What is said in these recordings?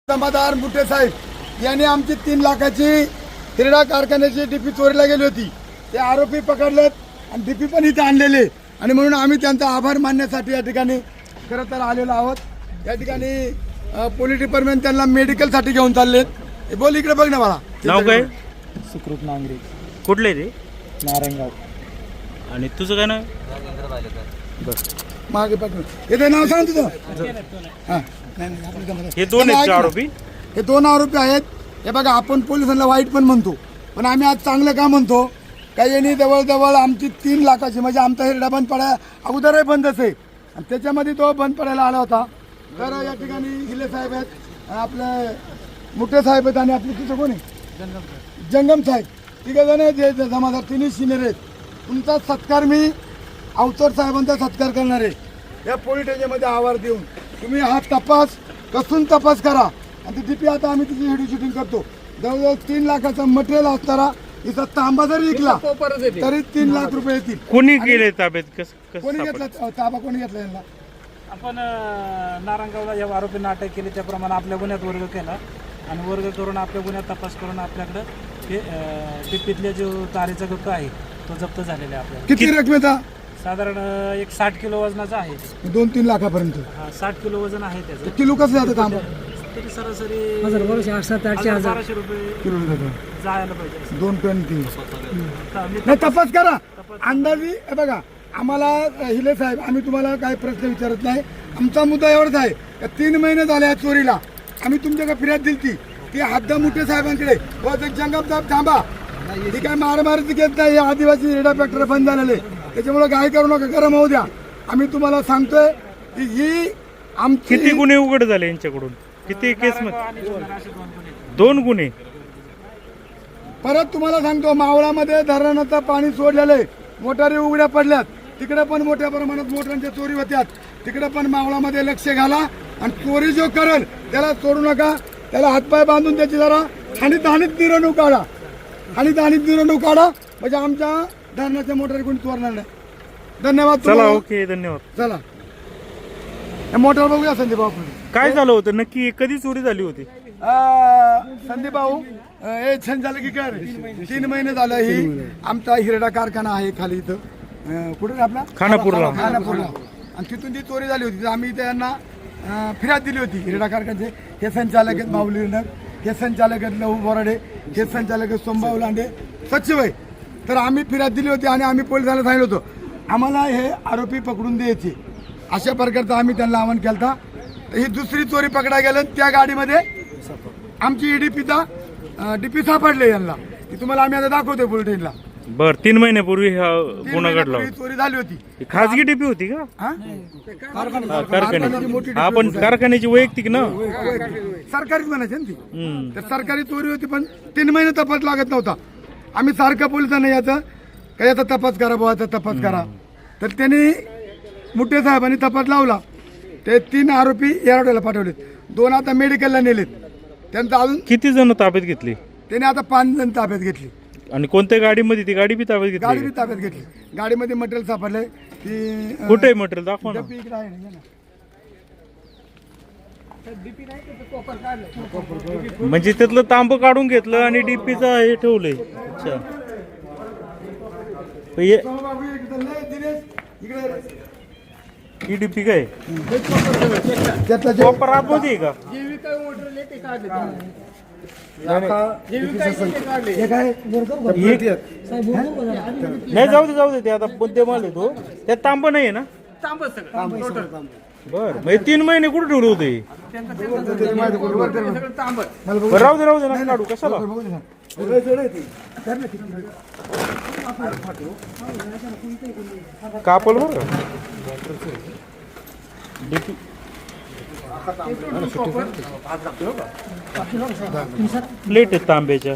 समाधान बुटे साहेब यांनी आमची 3 लाखाची हिरडा कारखान्याची डीपी चोरीला गेली होती. ते आरोपी पकडलेत आणि डीपी पण इथे आणलेले आणि म्हणून आम्ही त्यांचा आभार मानण्यासाठी या ठिकाणी खरं तर आलेलो आहोत. या ठिकाणी पोलीस डिपार्टमेंट त्यांना मेडिकलसाठी घेऊन चाललेत. बोल इकडे बघ ना मला. नाव काय? सुकृत नांगरे, कुठले ते? नारायणगाव. आणि तुझं काय नाव? मागे पाठवून येते नाव सांग तुझं. हां हे दोन आहेत का आरोपी? हे 2 आरोपी आहेत. हे बघा, आपण पोलिसांना वाईट पण म्हणतो पण आम्ही आज चांगलं का म्हणतो. काही यांनी जवळजवळ आमची 3 लाखाची म्हणजे आमचा हिरडा बंद पडा अगोदरही बंदच आहे आणि त्याच्यामध्ये तो बंद पडायला आला होता. तर या ठिकाणी हिले साहेब आहेत, आपले मुठे साहेब आहेत आणि आपले तिथं कोण आहे जंगम साहेब. तिघ जण जे जमादार 3 सिनियर आहेत. तुमचा सत्कार मी अवचर साहेबांचा सत्कार करणार आहे. या पोलीस स्टेशनमध्ये आवार देऊन तुम्ही हा तपास कसून तपास करा आणि ती डीपी आता आम्ही तिची व्हिडिओ शूटिंग करतो. जवळजवळ 3 लाखाचं मटेरियल असताना इथं तांबा जरी विकला तरी 3 लाख रुपये येतील. कोणी केले ताब्यात? कोणी घेतला ताबा? कोणी घेतला यांना? आपण नारायणगावला या आरोपींना अटक केली त्याप्रमाणे आपल्या गुन्ह्यात वर्ग केला आणि वर्ग करून आपल्या गुन्ह्यात तपास करून आपल्याकडे हे टिप्पीतले जो तारेचा गट्टू आहे तो जप्त झालेला आहे. आपल्याला किती रकमेचा? साधारण एक 60 किलो वजनाचा आहे. 2-3 लाखापर्यंत. 60 किलो वजन आहे त्याचं. किलो कसं जातं तांबा? तरी सरासरी 1200 रुपये किलो जातं. जायला पाहिजे. 2.3. नाही, तपास करा अंदाजी. हे बघा, आम्हाला हिले साहेब आम्ही तुम्हाला काही प्रश्न विचारत नाही. आमचा मुद्दा एवढाच आहे का 3 महिने झाले या चोरीला आम्ही तुमच्याकडे फिर्याद दिली ती हद्दा मुठे साहेबांकडे. जंगम साहेब थांबा, ही काय मारामारीची घेत नाही. आदिवासी हिरडा फॅक्टरी बंद झालेले त्याच्यामुळे काय करू नका, गरम होऊ द्या. आम्ही तुम्हाला सांगतोय की ही आमची किती गुन्हे उघड झाले यांच्याकडून? किती केस मध्ये? 2 गुन्हे. परत तुम्हाला सांगतो, मावळामध्ये धरणाचं पाणी सोडलेलं मोटारी उघड्या पडल्यात. तिकडे पण मोठ्या प्रमाणात मोटरांच्या चोरी होत्यात. तिकडे पण मावळामध्ये लक्ष घाला आणि चोरी जो करेल त्याला सोडू नका. त्याला हातपाय बांधून त्याची जरा हानीत मिरवणूक काढा. हानीत मिरवणूक काढा म्हणजे आमच्या धरणाच्या मोटारी कोणी चोरणार नाही. धन्यवाद. चला, ओके, धन्यवाद. चला, मोटार बघूया संदीप भाऊ. काय झालं होतं नक्की? कधी चोरी झाली होती? संदीप भाऊ हे छान झालं की काय 3 महिने झालं. ही आमचा हिरडा कारखाना आहे खाली इथं कुठे आपला खानापूरला. आणि तिथून ती चोरी झाली होती. आम्ही त्यांना फिर्याद दिली होती. हिरडा कारखान्याचे हे संचालक आहेत माऊली नगर, हे संचालक आहेत लहू बोराडे, हे संचालक आहेत सोमभाऊ लांडे, सचिव आहे. तर आम्ही फिर्याद दिली होती आणि आम्ही पोलिसांना सांगितलं होतं आम्हाला हे आरोपी पकडून द्यायचे. अशा प्रकारचं आम्ही त्यांना आवाहन केलं होतं. ही दुसरी चोरी पकडा गेलं. त्या गाडीमध्ये आमची डीपी सापडले यांना. ती तुम्हाला आम्ही आता दाखवतोय बुलेटिनला. बर, 3 महिन्यापूर्वी हा गुन्हा घडला. चोरी झाली होती. खाजगी डीपी होती का? कारखान्याची मोठी कारखान्याची. आपण कारखान्याची वैयक्तिक ना? सरकारीच म्हणायचे ना ती. तर सरकारी चोरी होती पण 3 महिने तपास लागत नव्हता. आम्ही सारखं पोलिसांना याचा काय याचा तपास करा बुवा, याचा तपास करा. तर त्यांनी मुठे साहेबांनी तपास लावला. ते 3 आरोपी एरवड्याला पाठवलेत. 2 आता मेडिकलला नेलेत. त्यांचा अजून किती जण ताब्यात घेतली? त्याने आता 5 जण ताब्यात घेतली. आणि कोणत्या गाडीमध्ये? ती गाडी बी ताब्यात गाडी घेतली? बी ताब्यात घेतली. गाडीमध्ये मटेरियल सापडलंय. ती कुठे मटेरियल दाखवा ना. डब्बी इकडे आहे ना. म्हणजे त्यातलं तांब काढून घेतलं आणि डीपीचा हे ठेवलंय. अच्छा, ही डीपी काय? कॉपर आतमध्ये आहे का? नाही, जाऊ दे ते आता कोणते माल आहे तो. त्यात तांब नाही आहे ना? बर, म्हणजे 3 महिने कुठे ठेवले होते? राहू दे नका काढू. कशाला? कापल बरं डीपी. प्लेट आहेत तांब्याच्या.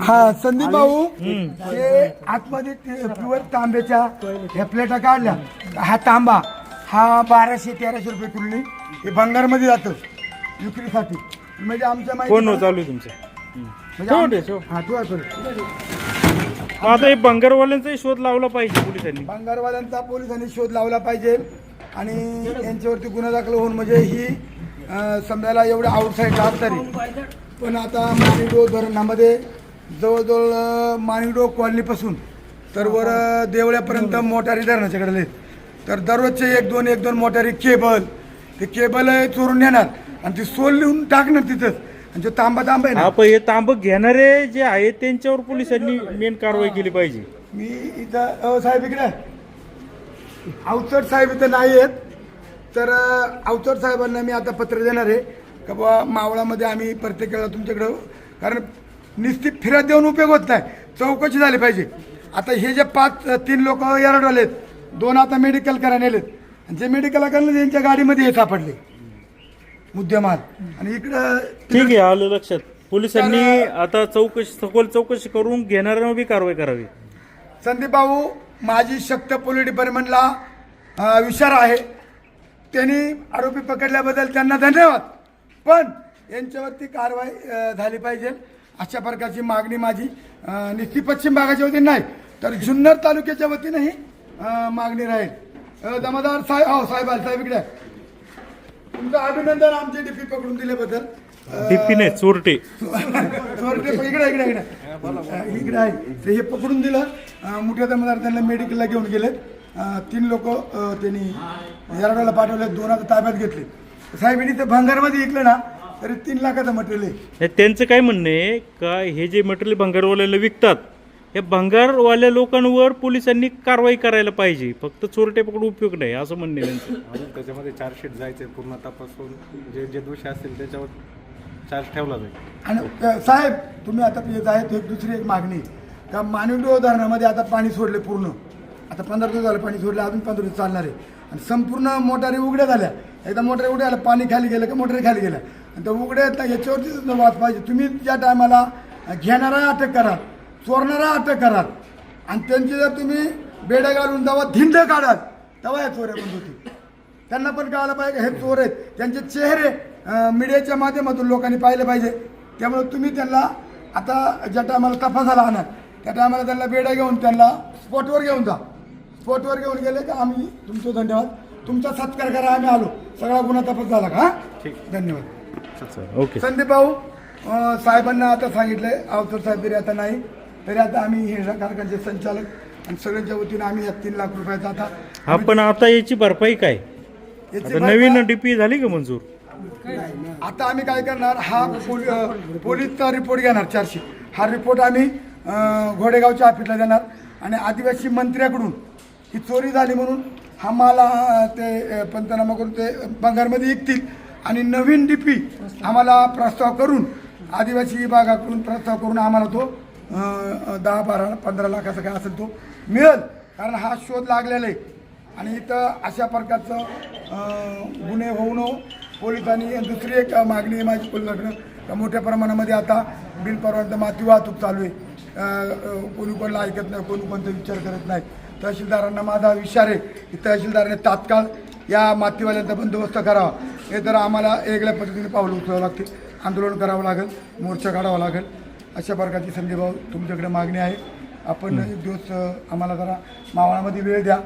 हा संदीप भाऊ, हे आतमध्ये प्युअर तांब्याच्या ह्या प्लेटा काढल्या. हा तांबा हा 1200-1300 रुपये किलोनी हे भंगारमध्ये जातं विक्रीसाठी. म्हणजे आमच्या कोण चालू आहे तुमचं? आता हे बंगारवाल्यांचा शोध लावला पाहिजे पोलिसांनी. बंगारवाल्यांचा पोलिसांनी शोध लावला पाहिजे. आणि यांच्यावरती गुन्हा दाखल होऊन म्हणजे ही समजायला एवढे आउटसाईड राहत तरी पण आता माणिकडो धरणामध्ये जवळजवळ माणिकडो कॉलनीपासून तर वर देवळ्यापर्यंत मोटारी धरणाच्याकडे आहेत. तर दररोजचे एक दोन मोटारी केबल ते केबल चोरून नेणार आणि ती सोल लिहून टाकणार तिथंच. आणि जो तांबा आहे ना, आपण हे तांब घेणारे जे आहेत त्यांच्यावर पोलिसांनी मेन कारवाई केली पाहिजे. मी इथं साहेब इकडे अवचट साहेब इथं नाही आहेत. तर अवचट साहेबांना मी आता पत्र देणार आहे का बाबा मावळामध्ये आम्ही प्रत्येक वेळेला तुमच्याकडं, कारण निश्चित फिरत देऊन उपयोग होत नाही, चौकशी झाली पाहिजे. आता हे जे 3 लोक येरडवाले आहेत, 2 आता मेडिकल करायला नेलेत आणि जे मेडिकल करायला त्यांच्या गाडीमध्ये हे सापडले मुद्देमाल. आणि इकडं ठीक आहे, आलं लक्षात. पोलिसांनी आता सखोल चौकशी करून घेणाऱ्यांवर बी कारवाई करावी. संदीप भाऊ माझी शक्त पोलीस डिपार्टमेंटला विचार आहे. त्यांनी आरोपी पकडल्याबद्दल त्यांना धन्यवाद, पण यांच्यावरती कारवाई झाली पाहिजे अशा प्रकारची मागणी माझी निश्चित पश्चिम भागाच्या वतीने नाही तर जुन्नर तालुक्याच्या वतीनेही मागणी राहील. दमादार साहेब साहेब इकडे तुमचं अभिनंदन आमचे डीपी पकडून दिल्याबद्दल. डीपी नाही, चोरटे इकडे आहे ते हे पकडून दिलं. मोठ्या दमदार त्यांना मेडिकलला घेऊन गेले. 3 लोक त्यांनी येरडाला पाठवले, 2 आता ताब्यात घेतले. साहेबांनी ते भंगारमध्ये विकलं ना तरी 3 लाखाचं मटेरियल आहे. त्यांचं काय म्हणणं आहे का हे जे मटेरियल भंगारवाल्याला विकतात या भंगारवाल्या लोकांवर पोलिसांनी कारवाई करायला पाहिजे, फक्त चोरटे पकडून उपयोग नाही असं म्हणणे त्यांचं. अजून त्याच्यामध्ये चार्जशीट जायचे, पूर्ण तपासून जे दोषी असतील त्याच्यावर चार्ज ठेवला जाईल. आणि साहेब तुम्ही आता येत आहेत एक दुसरी एक मागणी का माणिकडो धरणामध्ये आता पाणी सोडले पूर्ण. आता 15 दिवस झालं पाणी सोडलं, अजून 15 दिवस चालणार आहे. आणि संपूर्ण मोटारी उघड्या झाल्या. एकदा मोटारी उघड्या आल्या, पाणी खाली गेलं का मोटारी खाली गेल्या आणि त्या उघड्या आहेत ना याच्यावरतीच वाद पाहिजे. तुम्ही ज्या टायमाला घेणारा अटक कराल, चोरणारा अटक कराल आणि त्यांची जर तुम्ही बेड्या घालून जेव्हा धिंड काढाल तेव्हा या चोऱ्या बंद होतील. त्यांना पण कळायला पाहिजे हे चोर आहेत, त्यांचे चेहरे मीडियाच्या माध्यमातून लोकांनी पाहिले पाहिजे. त्यामुळे तुम्ही त्यांना आता ज्या टायमाला तपासाला आणा त्या टायमाला त्यांना बेड्या घेऊन त्यांना स्पॉटवर घेऊन जा. स्पॉटवर घेऊन गेले का आम्ही तुमचं धन्यवाद, तुमचा सत्कार करा, आम्ही आलो, सगळा गुन्हा तपास झाला का. ठीक, धन्यवाद. ओके. संदीप भाऊ साहेबांना आता सांगितलंय, अवतर साहेब तरी आता नाही तरी आता आम्ही हे कारखान्याचे संचालक आणि सगळ्यांच्या वतीने आम्ही या 3 लाख रुपयाचा आता हा पण आता याची भरपाई काय? याची आता नवीन डीपी झाली का मंजूर? आता आम्ही काय करणार, हा पोलीसचा रिपोर्ट घेणार 400. हा रिपोर्ट आम्ही घोडेगावच्या ऑफिसला देणार आणि आदिवासी मंत्र्याकडून ही चोरी झाली म्हणून हा मला ते पंचनामा करून ते भंगारमध्ये विकतील आणि नवीन डीपी आम्हाला प्रस्ताव करून आदिवासी विभागाकडून प्रस्ताव करून आम्हाला तो 10, 12, 15 लाखाचा काय असेल तो मिळेल. कारण हा शोध लागलेला आहे आणि इथं अशा प्रकारचं गुन्हे होऊ नये पोलिसांनी. दुसरी एक मागणी आहे माझी पोलिसांकडं, मोठ्या प्रमाणामध्ये आता बिनपरवानगी माती वाहतूक चालू आहे. कोणी कोणाला ऐकत नाही, कोणी कोणता विचार करत नाही. तहसीलदारांना माझा विचार आहे की तहसीलदाराने तात्काळ या मातीवाल्यांचा बंदोबस्त करावा, हे तर आम्हाला वेगळ्या पद्धतीने पावलं उचलावं लागतील, आंदोलन करावं लागेल, मोर्चा काढावा लागेल. अशा प्रकारची संजय भाऊ तुमच्याकडे मागणी आहे. आपण एक दिवस आम्हाला जरा मावळामध्ये वेळ द्या.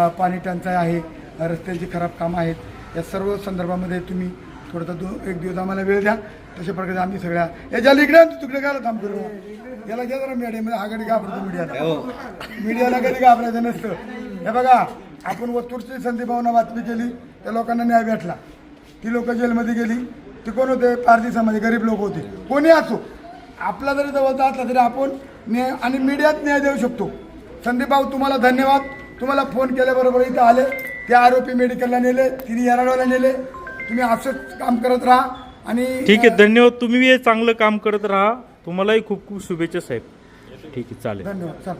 पाणी टंचाई आहे, रस्त्यांची खराब कामं आहेत, या सर्व संदर्भामध्ये तुम्ही थोडंसं 1 दिवस आम्हाला वेळ द्या. तशा प्रकारे आम्ही सगळ्या याच्या इकडे तिकडे काय थांब करू याला घ्या जरा मीडियामध्ये आघाडी घाबरतो मीडियाला कधी घाबरायचं नसतं. हे बघा आपण वस्तूरची संदीप भाऊंना बातमी केली, त्या लोकांना न्याय भेटला. ती लोक जेलमध्ये गेली, ते कोण होते? पारधी समाज, गरीब लोक होते. कोणी असो, आपला जरी जवळचा असला तरी आपण न्याय आणि मीडियात न्याय देऊ शकतो. संदीप भाऊ तुम्हाला धन्यवाद. तुम्हाला फोन केल्याबरोबर इथं आले, ते आरोपी मेडिकलला नेले, तिने येराडवाला नेले. तुम्ही असंच काम करत राहा आणि ठीक आहे, धन्यवाद. तुम्ही चांगलं काम करत राहा. तुम्हालाही खूप खूप शुभेच्छा साहेब. ठीक आहे, चालेल. धन्यवाद. चल.